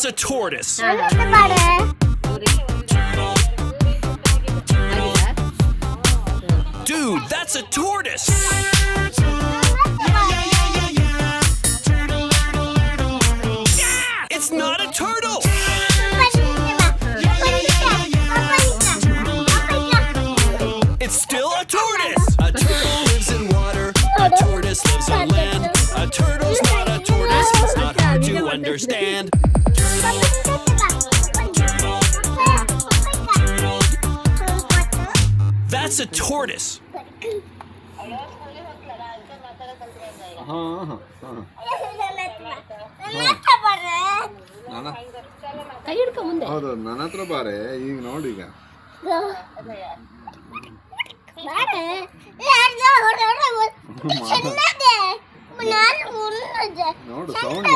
That's a tortoise. Dude, that's a tortoise. Yeah! It's not a turtle. It's still a tortoise. A turtle lives in water. A tortoise lives on land. A turtle's not a tortoise. It's not hard to understand. That's a tortoise. ಕೈ ಹಿಡ್ಕೊ ಮುಂದೆ. ಹೌದು, ನನ್ನ ಹತ್ರ ಬಾರೆ. ಈಗ ನೋಡಿ, ಈಗ ನೋಡು ಸೌಂಡ್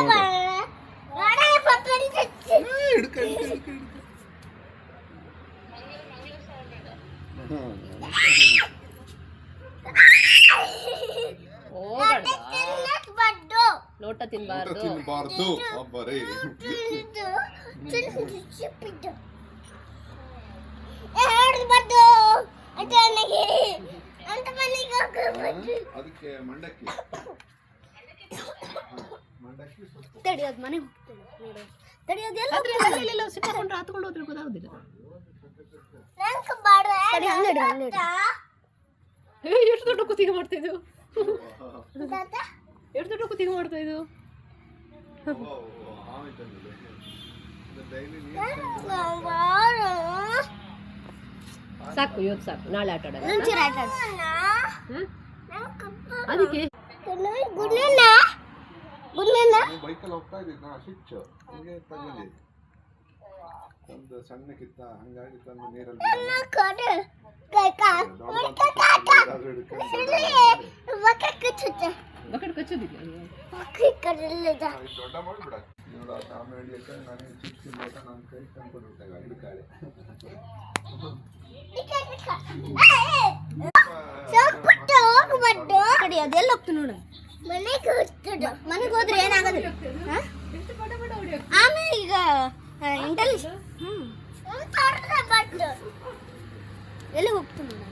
ಲೋಟ ತಿನ್ಬಾರ್ದು. ತಿನ್ಬಾರ್ದು. ಬರೀ ಅದಕ್ಕೆ ಮಂಡಕ್ಕಿ ತಡಿಯೋದು ಮನೆಗೆ ಹೋಗ್ತೇನೆ. ತಡಿಯೋದೆಲ್ಲ ಸಿಕ್ಕಾಕೊಂಡ್ರೆ ಹತ್ಕೊಂಡು ಹೋದ್ರೆ ಗೊತ್ತಾಗೋದಿಲ್ಲ. ಎಷ್ಟು ದೊಡ್ಡ ಕುತ್ತಿಗೆ ಮಾಡ್ತಾ ಇದ್ದು, ಎಷ್ಟು ದೊಡ್ಡ ಕುತ್ತಿಗೆ ಮಾಡ್ತಾ ಇದ್ದು. ಸಾಕು, ಇವತ್ತು ಸಾಕು, ನಾಳೆ ಆಟ ಆಡೋಣ. ಅದಕ್ಕೆ ಬೈಕಲ್ಲಿ ಹೋಗ್ತಾ ಇದ್ದಿದ್ದು ನಾ ಸ್ವಿಚ್ ಹಿಂಗೆ ತಗೊಂಡಿ ಒಂದು ಸಣ್ಣ ಕಿತ್ತ, ಹಂಗಾಗಿ ತಂದು ನೀರಲ್ಲಿ ಬಕೆಟ್ ಕಚ್ಚೋದಿಲ್ಲ. ದೊಡ್ಡ ಮಾಡಿಬಿಡ ನೋಡ. ಆಮೇಲೆ ಹಿಡಿಯಕ್ಕೆ ನನಗೆ ಚಿಪ್ಸ್ ತಿನ್ಬೇಕ, ನನ್ನ ಕೈ ತಂದ್ಕೊಡ್ಬಿಟ್ಟಾಗ ಹಿಡ್ಕಾಳೆ. ಅದೆಲ್ಲ ಹೋಗ್ತು ನೋಡ. ಮನೆಗೆ ಹೋದ್ರೆ ಏನಾಗೋದಿಲ್ಲ. ಆಮೇಲೆ ಈಗ ಇಂಟೆಲಿಜೆನ್ಸ್ ಎಲ್ಲಿ ಹೋಗ್ತು ನೋಡ.